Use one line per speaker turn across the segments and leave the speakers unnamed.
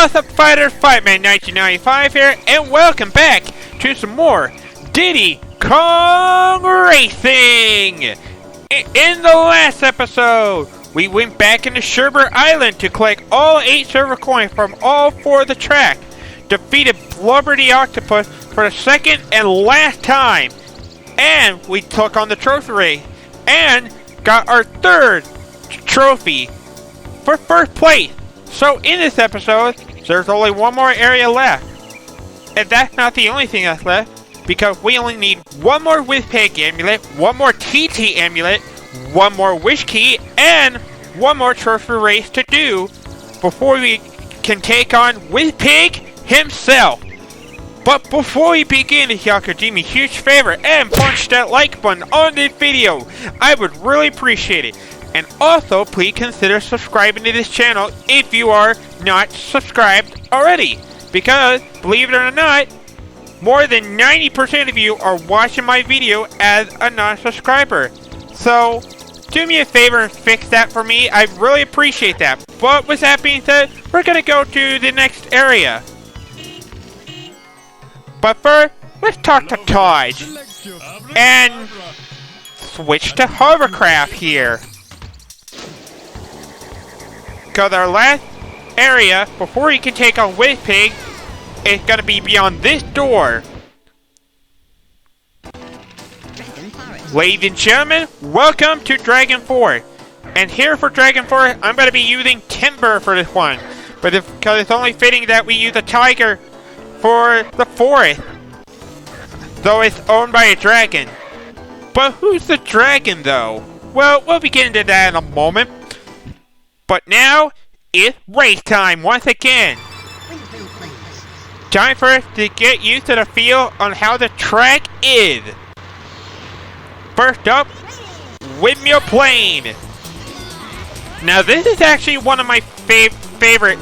What's up, fighters? Fightman 1995 here, and welcome back to some more Diddy Kong Racing! In the last episode, we went back into Sherbert Island to collect all 8 silver coins from all 4 of the track, defeated Blubber the Octopus for the second and last time, and we took on the trophy race, and got our 3rd trophy for 1st place. So in this episode, there's only one more area left. And that's not the only thing that's left, because we only need one more Wizpig Amulet, one more TT Amulet, one more Wish Key, and one more trophy race to do before we can take on Wizpig himself. But before we begin, if y'all could do me a huge favor and punch that like button on this video, I would really appreciate it. And also, please consider subscribing to this channel if you are not subscribed already. Because, believe it or not, more than 90% of you are watching my video as a non-subscriber. So, do me a favor and fix that for me. I really appreciate that. But with that being said, we're going to go to the next area. But first, let's talk to Todd. And switch to hovercraft here. Because our last area, before you can take on Wizpig, is going to be beyond this door. Ladies and gentlemen, welcome to Dragon Forest. And here for Dragon Forest, I'm going to be using Timber for this one. But because it's only fitting that we use a tiger for the forest. Though it's owned by a dragon. But who's the dragon though? Well, we'll be getting to that in a moment. But now, it's race time once again. Time for us to get used to the feel on how the track is. First up, Windmill Plain. Now this is actually one of my favorite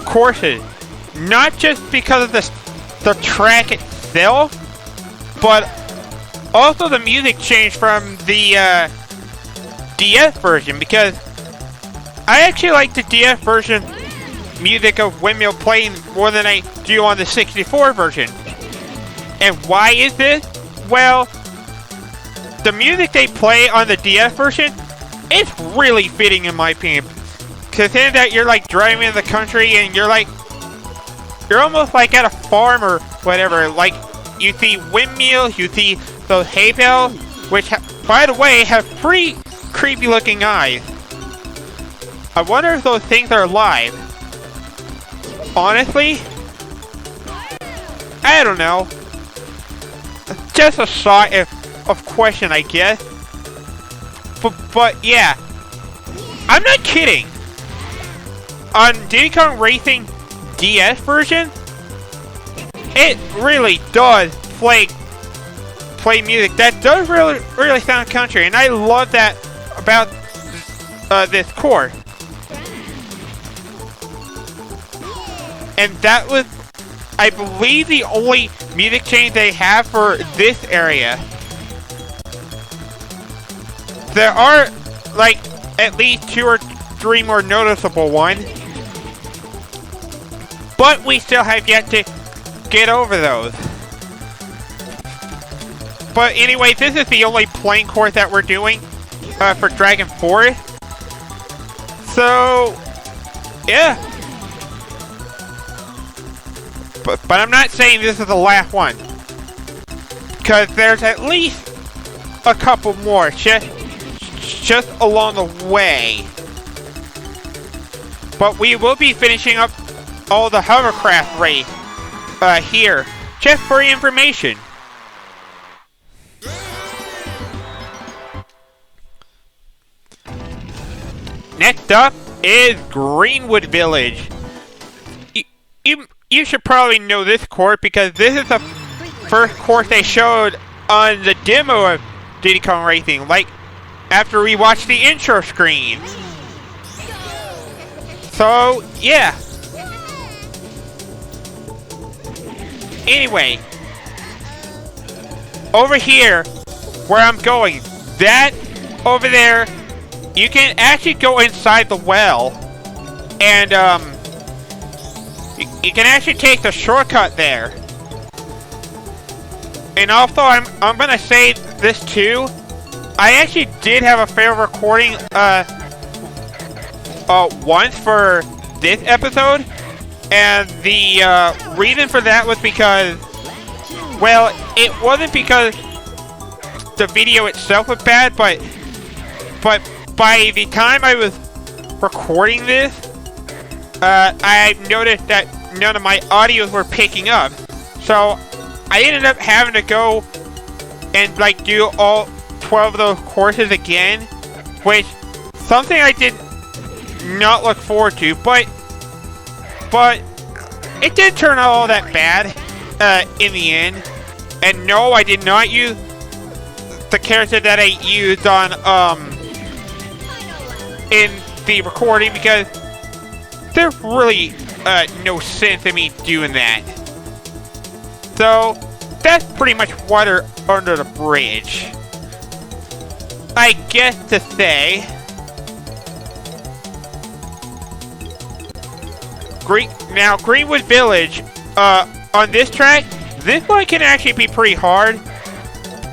courses. Not just because of the track itself, but also the music changed from the DS version, because I actually like the DS version music of Windmill Plain more than I do on the 64 version. And why is this? Well, the music they play on the DS version is really fitting in my opinion. Considering that you're like driving in the country and you're almost like at a farm or whatever. Like you see windmills, you see those hay bales, which by the way have pretty creepy looking eyes. I wonder if those things are alive. Honestly, I don't know. Just a sort of question, I guess. But yeah, I'm not kidding. On Diddy Kong Racing DS version, it really does play music that does really sound country, and I love that about this course. And that was, I believe, the only music change they have for this area. There are, like, at least 2 or 3 more noticeable ones. But we still have yet to get over those. But anyway, this is the only plain course that we're doing for Dragon Forest. So, yeah. But I'm not saying this is the last one. Because there's at least a couple more just along the way. But we will be finishing up all the hovercraft race here. Just for your information. Next up is Greenwood Village. You should probably know this course because this is the first course they showed on the demo of Diddy Kong Racing, like after we watched the intro screen. So, yeah. Anyway, over here, where I'm going, that over there, you can actually go inside the well and you can actually take the shortcut there. And also, I'm gonna say this too. I actually did have a failed recording once for this episode, and the reason for that was because, well, it wasn't because the video itself was bad, but by the time I was recording this, I noticed that none of my audios were picking up, so I ended up having to go and like do all 12 of those courses again, which something I did not look forward to, but it did turn out all that bad in the end. And no, I did not use the character that I used on in the recording because there's really no sense in me doing that. So that's pretty much water under the bridge, I guess to say. Now, Greenwood Village, on this track, this one can actually be pretty hard,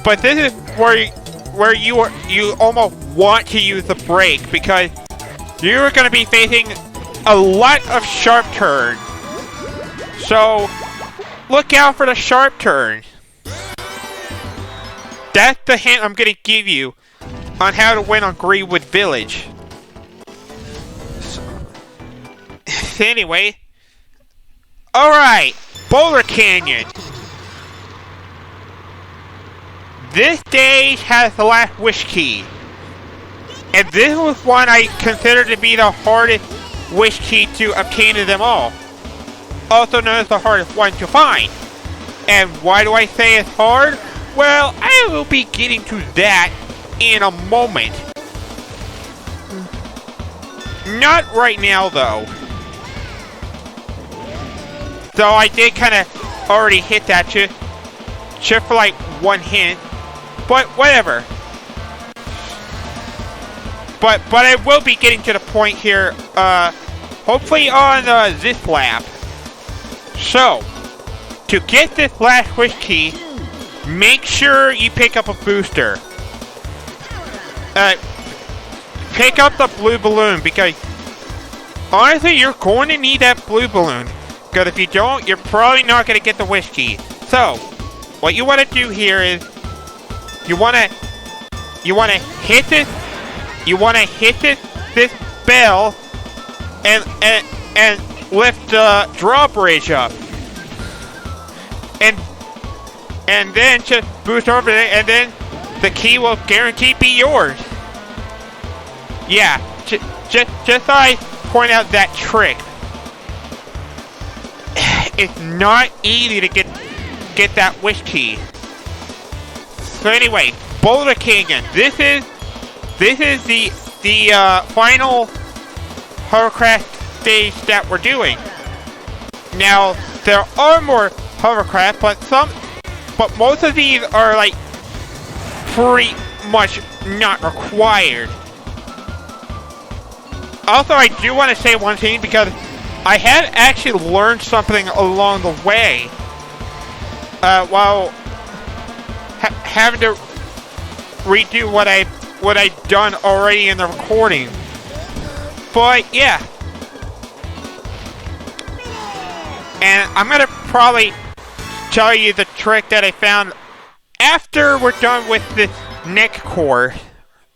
but this is where you almost want to use the brake because you're going to be facing a lot of sharp turns. So look out for the sharp turns. That's the hint I'm going to give you on how to win on Greenwood Village. So anyway, alright, Boulder Canyon. This stage has the last wish key. And this was one I consider to be the hardest wish key to obtain of them all. Also known as the hardest one to find. And why do I say it's hard? Well, I will be getting to that in a moment. Not right now, though. So I did kind of already hit that just for like one hint. But whatever. But I will be getting to the point here, hopefully on this lap. So, to get this last wish key, make sure you pick up a booster. Pick up the blue balloon, because honestly, you're going to need that blue balloon. Because if you don't, you're probably not going to get the wish key. So, what you want to do here is, you want to hit this. You want to hit this bell and lift the drawbridge up, and then just boost over it, and then the key will guaranteed be yours. Yeah, just thought I'd point out that trick. It's not easy to get that wish key. So anyway, Boulder Canyon. This is the final hovercraft stage that we're doing. Now there are more hovercraft, but most of these are like pretty much not required. Also, I do want to say one thing because I had actually learned something along the way while having to redo what I'd done already in the recording. But yeah. And I'm gonna probably tell you the trick that I found after we're done with the next course.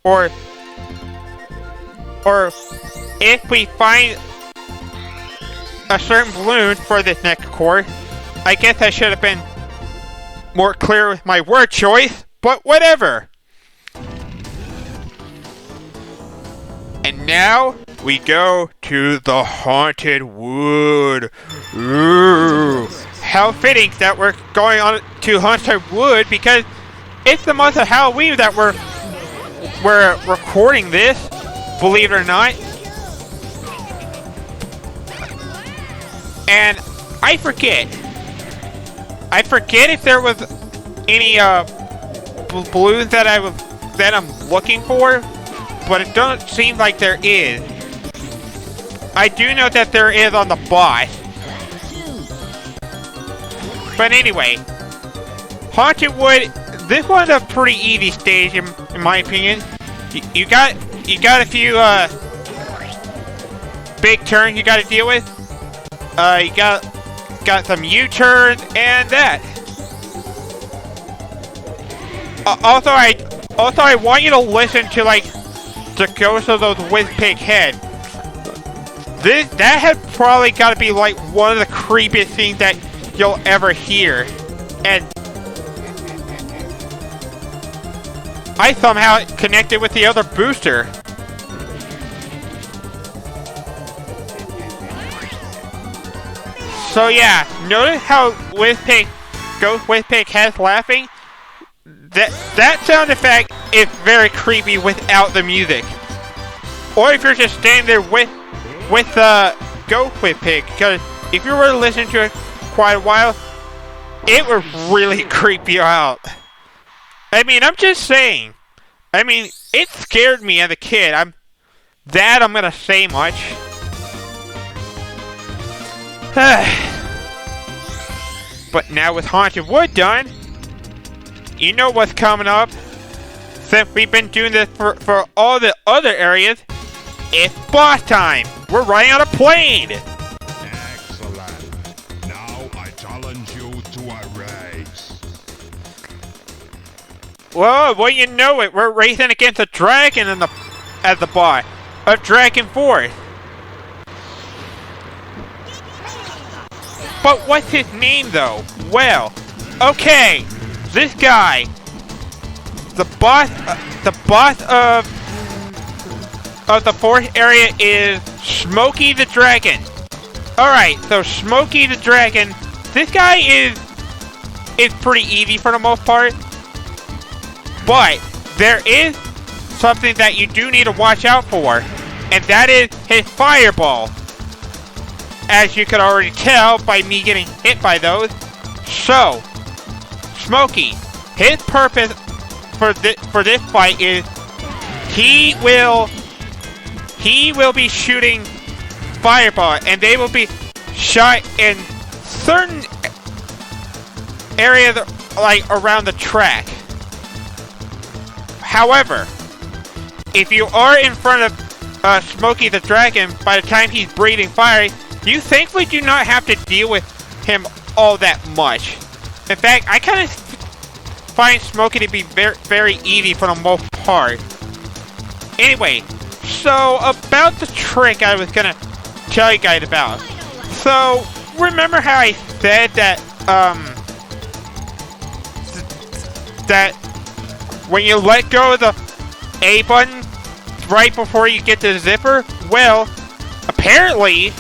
Or if we find a certain balloon for this next course. I guess I should have been more clear with my word choice, but whatever. And now we go to the Haunted Wood. Ooh. How fitting that we're going on to Haunted Wood because it's the month of Halloween that we're recording this, believe it or not. And I forget if there was any balloons that I'm looking for. But it doesn't seem like there is. I do know that there is on the boss. But anyway, Haunted Wood. This one's a pretty easy stage in my opinion. You got a few big turns you got to deal with. You got some U-turns and that. Also, I want you to listen to like the ghost of those Wizpig heads. That had probably got to be like one of the creepiest things that you'll ever hear, and I somehow connected with the other booster. So yeah, notice how Ghost Wizpig has laughing? That sound effect is very creepy without the music. Or if you're just standing there with the Ghost Wizpig, because if you were to listen to it quite a while, it would really creep you out. I mean, I'm just saying. I mean, it scared me as a kid. I'm gonna say much. But now with Haunted Wood done, you know what's coming up. Since we've been doing this for all the other areas, it's boss time. We're riding on a plane.
Excellent. Now I challenge you to a race.
Whoa, well you know it. We're racing against a dragon as the boss of Dragon Force. But what's his name though? Well, okay, this guy, the boss of the fourth area is Smokey the Dragon. Alright, so Smokey the Dragon, this guy is pretty easy for the most part. But there is something that you do need to watch out for, and that is his fireball. As you could already tell by me getting hit by those. So, Smokey, his purpose for this fight is he will be shooting fireball, and they will be shot in certain areas like around the track. However, if you are in front of Smokey the Dragon by the time he's breathing fire, you thankfully do not have to deal with him all that much. In fact, I kind of find Smokey to be very, very easy for the most part. Anyway, so about the trick I was gonna tell you guys about. So, remember how I said that, that when you let go of the A button right before you get to the zipper? Well, apparently,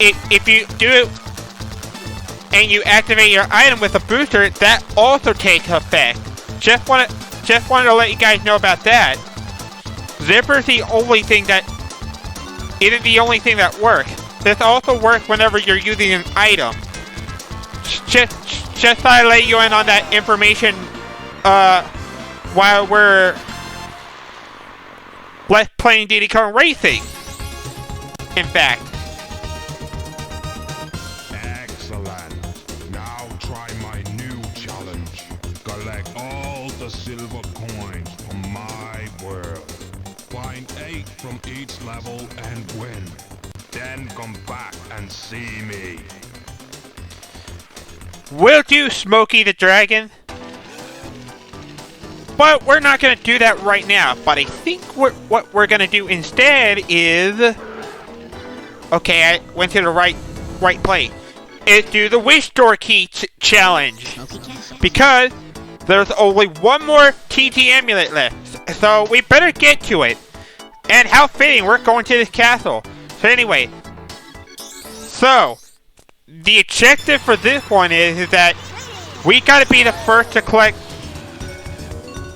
if you do it and you activate your item with a booster, that also takes effect. Just wanted to let you guys know about that. Zipper's the only thing that isn't the only thing that works. This also works whenever you're using an item. Just thought I'd let you in on that information while we're playing Diddy Kong Racing. In fact.
Excellent. Now try my new challenge. Collect all the silver coins from my world. Find 8 from each level and win. Then come back and see me.
Will do, Smokey the Dragon. But we're not going to do that right now. But I think what we're going to do instead is... Okay, I went to the right place. Is do the Wish Door Key challenge. Because there's only one more TT Amulet left. So we better get to it. And how fitting, we're going to this castle. So anyway. So, the objective for this one is that we gotta be the first to collect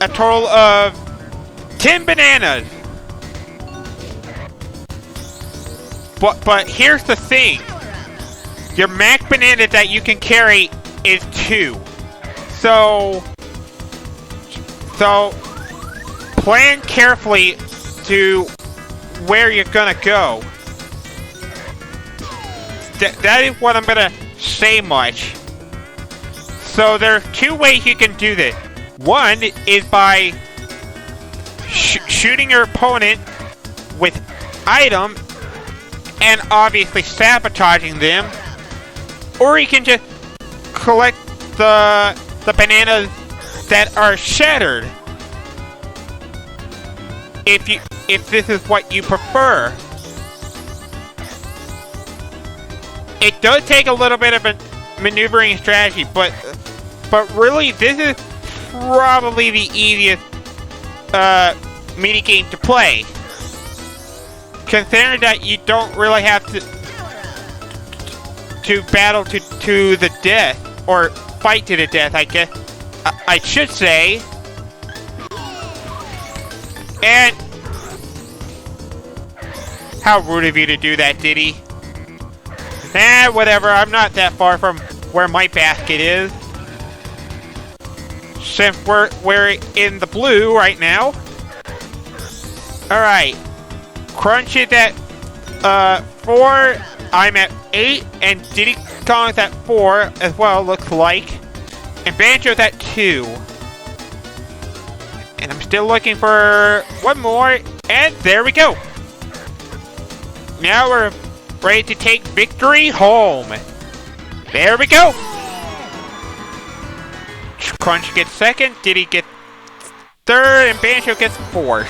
a total of 10 bananas. But here's the thing. Your max banana that you can carry is 2. So plan carefully to where you're gonna go. That is what I'm gonna say much. So there are two ways you can do this. One is by shooting your opponent with items and obviously sabotaging them, or you can just collect the bananas that are shattered. If this is what you prefer. It does take a little bit of a maneuvering strategy, but really this is probably the easiest mini game to play. Considering that you don't really have to battle to the death, or fight to the death, I guess I should say. And how rude of you to do that, Diddy. Whatever, I'm not that far from where my basket is. Since we're in the blue right now. Alright. Crunch is at 4, I'm at 8, and Diddy Kong is at 4 as well, looks like. And Banjo's at 2. And I'm still looking for one more, and there we go. Now we're ready to take victory home. There we go. Crunch gets second, Diddy gets third, and Banjo gets fourth.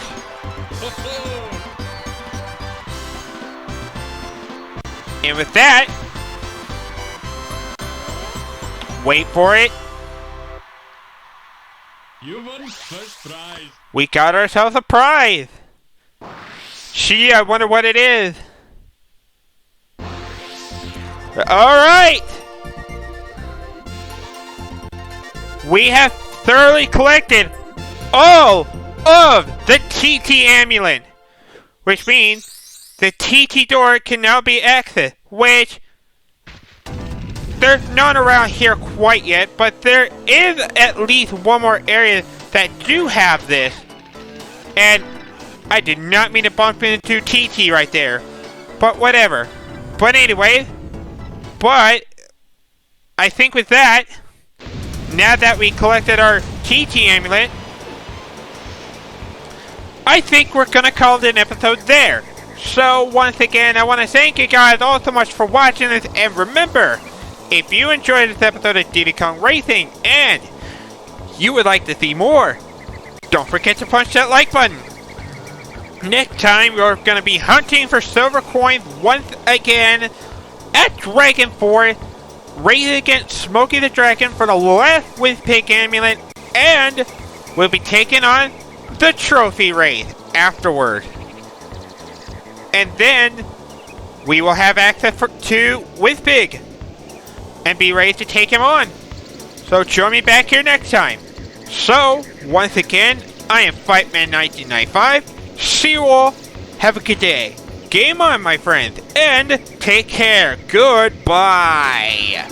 And with that, wait for it.
You won first prize.
We got ourselves a prize. Gee, I wonder what it is. Alright! We have thoroughly collected all of the TT Amulet, which means the TT door can now be accessed, which there's none around here quite yet, but there is at least one more area that do have this. And I did not mean to bump into TT right there, but whatever. But anyway, I think with that, now that we collected our TT Amulet, I think we're gonna call it an episode there. So once again, I want to thank you guys all so much for watching this, and remember, if you enjoyed this episode of Diddy Kong Racing and you would like to see more, don't forget to punch that like button. Next time, we're going to be hunting for silver coins once again at Dragon Forest, racing against Smokey the Dragon for the last Wizpig Amulet, and we'll be taking on the trophy race afterward. And then we will have access to Wizpig and be ready to take him on. So join me back here next time. So, once again, I am Fightman1995. See you all. Have a good day. Game on, my friends. And take care. Goodbye.